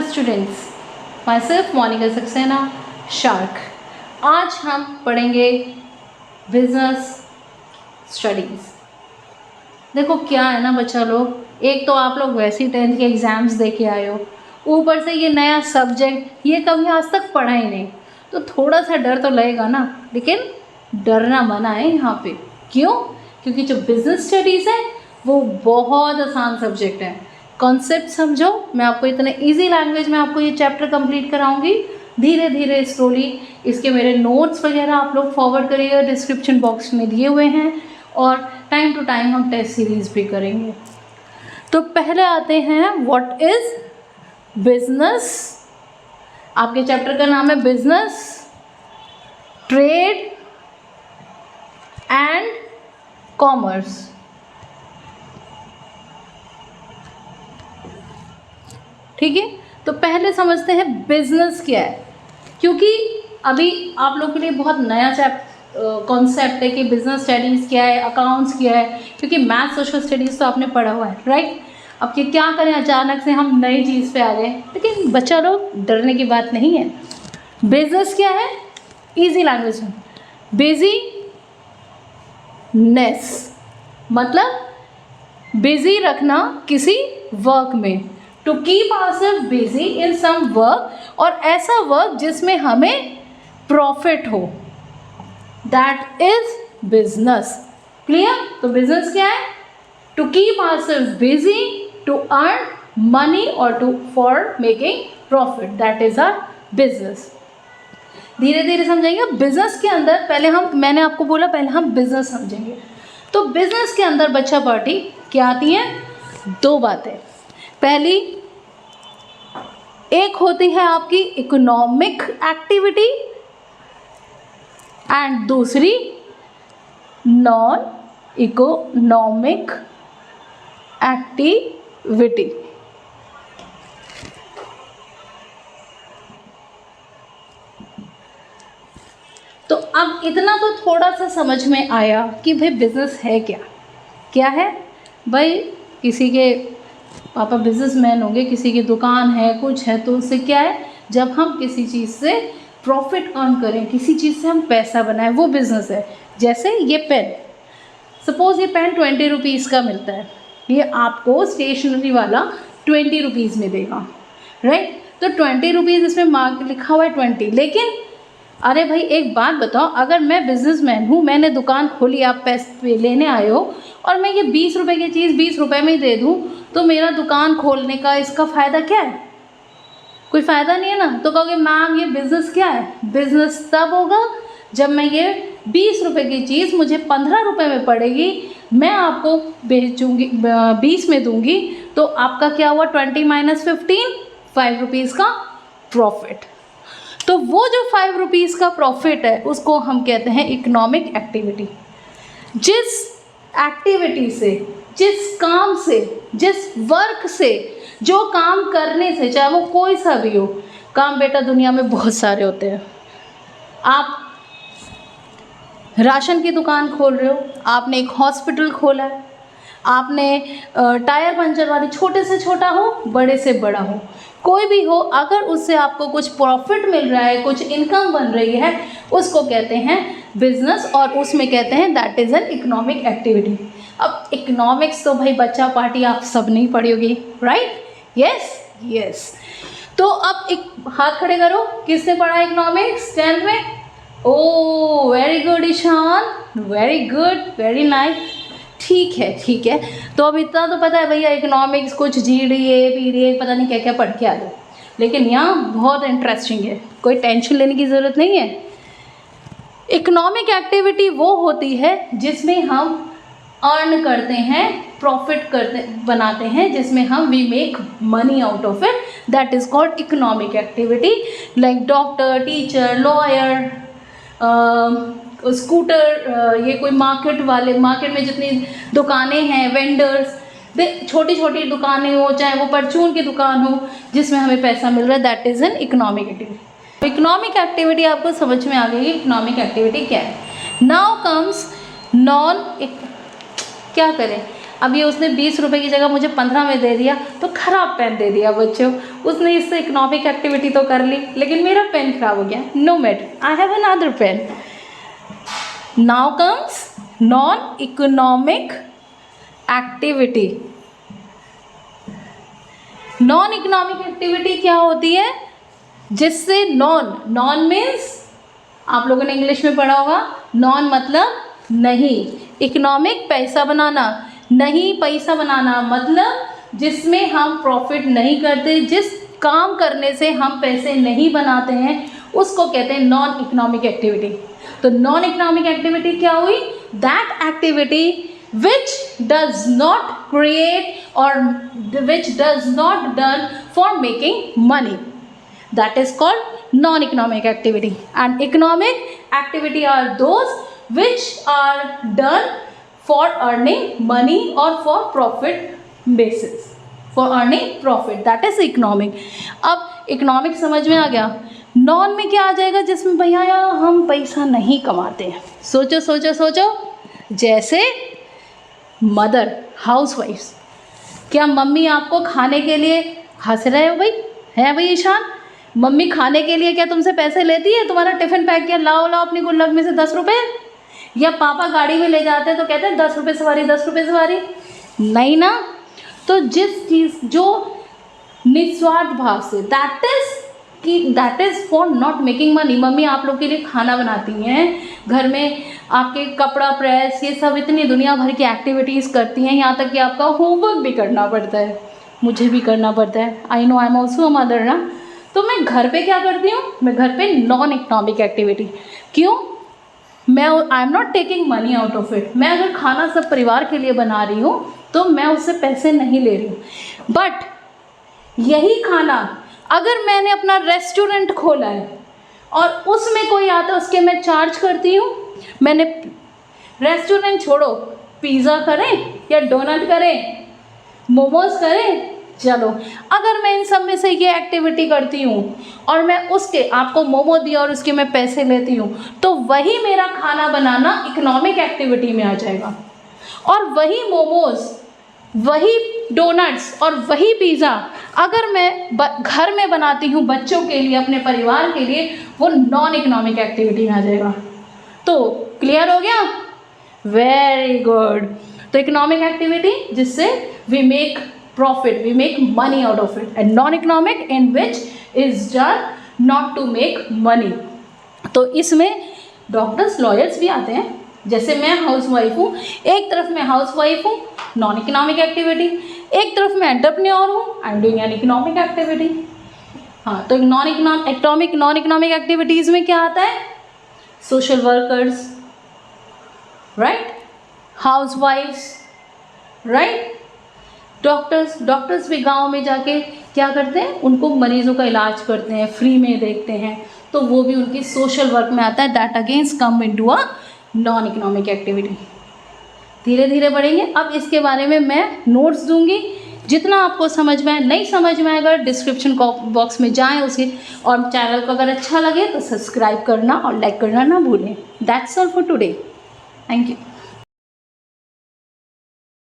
Students, myself Monika Saxena, shark. आज हम पढ़ेंगे बिजनेस स्टडीज़। देखो क्या है ना बच्चा लोग, एक तो आप लोग वैसे ही 10th के एग्ज़ाम्स दे के आए हो, ऊपर से ये नया सब्जेक्ट ये कभी आज तक पढ़ा ही नहीं, तो थोड़ा सा डर तो लगेगा ना। लेकिन डरना मना है यहाँ पे। क्यों? क्योंकि जो बिजनेस स्टडीज़ है वो बहुत आसान सब्जेक्ट है। कॉन्सेप्ट समझो, मैं आपको इतने इजी लैंग्वेज में आपको ये चैप्टर कंप्लीट कराऊंगी, धीरे धीरे स्लोली। इसके मेरे नोट्स वगैरह आप लोग फॉरवर्ड करिएगा, डिस्क्रिप्शन बॉक्स में दिए हुए हैं, और टाइम टू टाइम हम टेस्ट सीरीज भी करेंगे। तो पहले आते हैं व्हाट इज बिजनेस। आपके चैप्टर का नाम है बिजनेस, ट्रेड एंड कॉमर्स। ठीक है, तो पहले समझते हैं बिजनेस क्या है, क्योंकि अभी आप लोगों के लिए बहुत नया कॉन्सेप्ट है कि बिजनेस स्टडीज़ क्या है, अकाउंट्स क्या है, क्योंकि मैथ सोशल स्टडीज़ तो आपने पढ़ा हुआ है, राइट। अब कि क्या करें, अचानक से हम नई चीज़ पे आ गए, लेकिन बच्चा लोग डरने की बात नहीं है। बिजनेस क्या है, इजी लैंग्वेज में, बिजीनेस मतलब बिजी रखना किसी वर्क में, to keep ourselves busy in some work, और ऐसा वर्क जिसमें हमें प्रॉफिट हो, दैट इज बिजनेस। क्लियर? तो बिजनेस क्या है? To keep ourselves busy, to earn money और to for making profit, that is our business. धीरे धीरे समझेंगे। बिजनेस के अंदर पहले मैंने आपको बोला पहले हम बिजनेस समझेंगे। तो बिजनेस के अंदर बच्चा पार्टी क्या आती हैं? दो बातें। पहली एक होती है आपकी इकोनॉमिक एक्टिविटी, एंड दूसरी नॉन इकोनॉमिक एक्टिविटी। तो अब इतना तो थोड़ा सा समझ में आया कि भाई बिजनेस है क्या। क्या है भाई? किसी के पापा बिजनेसमैन होंगे, किसी की दुकान है, कुछ है, तो उससे क्या है, जब हम किसी चीज़ से प्रॉफिट अर्न करें, किसी चीज़ से हम पैसा बनाएं, वो बिजनेस है। जैसे ये पेन, सपोज़ ये पेन 20 रुपीज़ का मिलता है, ये आपको स्टेशनरी वाला 20 रुपीज़ में देगा, राइट। तो 20 रुपीज़ इसमें मार्क लिखा हुआ है 20, लेकिन अरे भाई एक बात बताओ, अगर मैं बिजनेसमैन हूँ, मैंने दुकान खोली, आप पैसे लेने आए हो, और मैं ये 20 रुपये की चीज़ 20 रुपये में ही दे दूँ, तो मेरा दुकान खोलने का इसका फ़ायदा क्या है? कोई फ़ायदा नहीं है ना। तो कहोगे मैम ये बिज़नेस क्या है? बिज़नेस तब होगा जब मैं ये 20 रुपये की चीज़ मुझे 15 रुपये में पड़ेगी, मैं आपको बेचूँगी 20 में दूँगी, तो आपका क्या हुआ? 20 - 15, 5 रुपीज़ का प्रॉफिट। तो वो जो 5 रुपीज़ का प्रॉफिट है उसको हम कहते हैं इकोनॉमिक एक्टिविटी। जिस एक्टिविटी से, जिस काम से, जिस वर्क से, जो काम करने से, चाहे वो कोई सा भी हो, काम बेटा दुनिया में बहुत सारे होते हैं। आप राशन की दुकान खोल रहे हो, आपने एक हॉस्पिटल खोला है, आपने टायर पंचर वाली, छोटे से छोटा हो, बड़े से बड़ा हो, कोई भी हो, अगर उससे आपको कुछ प्रॉफिट मिल रहा है, कुछ इनकम बन रही है, उसको कहते हैं बिजनेस, और उसमें कहते हैं that is an economic activity. अब इकोनॉमिक्स तो भाई बच्चा पार्टी आप सब नहीं पढ़ी होगी, राइट? यस। तो अब एक हाथ खड़े करो, किसने पढ़ा इकोनॉमिक्स 10th में? Oh very good Ishan, very good, very nice. ठीक है। तो अब इतना तो पता है भैया, इकोनॉमिक्स कुछ GDA PDA पता नहीं क्या क्या पढ़ के आ गए, लेकिन यहाँ बहुत इंटरेस्टिंग है, कोई टेंशन लेने की ज़रूरत नहीं है। इकोनॉमिक एक्टिविटी वो होती है जिसमें हम अर्न करते हैं, प्रॉफिट बनाते हैं, जिसमें हम we make money out of it, that is called economic activity. Like doctor, teacher, lawyer, scooter, ये कोई मार्केट में जितनी दुकानें हैं, वेंडर्स, छोटी छोटी दुकानें हो, चाहे वो परचून की दुकान हो, जिसमें हमें पैसा मिल रहा है, that is an economic activity. Economic activity आपको समझ में आ गई, इकोनॉमिक एक्टिविटी क्या है। नाउ कम्स क्या करें, अब ये उसने 20 रुपये की जगह मुझे 15 में दे दिया तो ख़राब पेन दे दिया बच्चों। उसने इससे इकोनॉमिक एक्टिविटी तो कर ली लेकिन मेरा पेन खराब हो गया। No matter, I have another pen. Now comes non economic activity. Non economic activity क्या होती है? जिससे नॉन मीन्स आप लोगों ने इंग्लिश में पढ़ा होगा, नॉन मतलब नहीं, इकोनॉमिक पैसा बनाना, नहीं पैसा बनाना मतलब जिसमें हम प्रॉफिट नहीं करते, जिस काम करने से हम पैसे नहीं बनाते हैं उसको कहते हैं नॉन इकोनॉमिक एक्टिविटी। तो नॉन इकोनॉमिक एक्टिविटी क्या हुई? That activity which does not create or which does not done for making money, that is called non-economic activity. And economic activity are those which are done for earning money or for profit basis, for earning profit, that is economic. अब economic समझ में आ गया। Non में क्या आ जाएगा? जिसमें भैया हम पैसा नहीं कमाते हैं। सोचो सोचो सोचो, जैसे मदर हाउसवाइफ्स, क्या मम्मी आपको खाने के लिए, हंस रहे हो भाई, है भाई ईशान, मम्मी खाने के लिए क्या तुमसे पैसे लेती है? तुम्हारा टिफ़िन पैक किया, लाओ लाओ अपनी गुल्लक में से 10 रुपये। या पापा गाड़ी में ले जाते हैं तो कहते हैं 10 रुपये सवारी, 10 रुपये सवारी, नहीं ना। तो जिस चीज़ जो निस्वार्थ भाव से, that is for not making money. Mummy आप लोग के लिए खाना बनाती हैं, घर में आपके कपड़ा प्रेस, ये सब इतनी दुनिया भर की एक्टिविटीज़ करती हैं, यहाँ तक कि आपका होमवर्क भी करना पड़ता है, मुझे भी करना पड़ता है। I know, I am also a mother ना। तो मैं घर पे क्या करती हूँ? मैं घर पे नॉन इकोनॉमिक एक्टिविटी, क्यों? I am not taking money out of it. मैं अगर खाना सब परिवार के लिए बना रही हूँ तो मैं उससे पैसे नहीं ले रही हूँ, बट यही खाना अगर मैंने अपना रेस्टोरेंट खोला है और उसमें कोई आता है उसके मैं चार्ज करती हूँ। मैंने रेस्टोरेंट छोड़ो, पिज़्ज़ा करें या डोनट करें, मोमोज करें, चलो अगर मैं इन सब में से ये एक्टिविटी करती हूँ और मैं उसके आपको मोमो दिया और उसके मैं पैसे लेती हूँ तो वही मेरा खाना बनाना इकोनॉमिक एक्टिविटी में आ जाएगा। और वही मोमोज, वही डोनट्स और वही पिज़्ज़ा अगर मैं घर में बनाती हूँ बच्चों के लिए, अपने परिवार के लिए, वो नॉन इकोनॉमिक एक्टिविटी में आ जाएगा। तो क्लियर हो गया? Very good. तो इकोनॉमिक एक्टिविटी जिससे we make profit, we make money out of it, and non economic in which is done not to make money. तो इसमें डॉक्टर्स, लॉयर्स भी आते हैं। जैसे मैं हाउसवाइफ हूँ, एक तरफ मैं हाउसवाइफ हूँ, नॉन इकोनॉमिक एक्टिविटी, एक तरफ मैं एंटरप्रेन्योर हूँ, I am doing an economic activity. हाँ, तो नॉन इकोनॉमिक एक्टिविटीज़ में क्या आता है? सोशल वर्कर्स, राइट, हाउसवाइफ्स, राइट, डॉक्टर्स भी गांव में जाके क्या करते हैं? उनको मरीजों का इलाज करते हैं, फ्री में देखते हैं, तो वो भी उनकी सोशल वर्क में आता है। That against come into a non economic activity. धीरे धीरे बढ़ेंगे। अब इसके बारे में मैं नोट्स दूंगी, जितना आपको समझ में आए, नहीं समझ में आएगा डिस्क्रिप्शन बॉक्स में जाएं उसके, और चैनल को अगर अच्छा लगे तो सब्सक्राइब करना और लाइक करना ना भूलें। That's all for today. Thank you.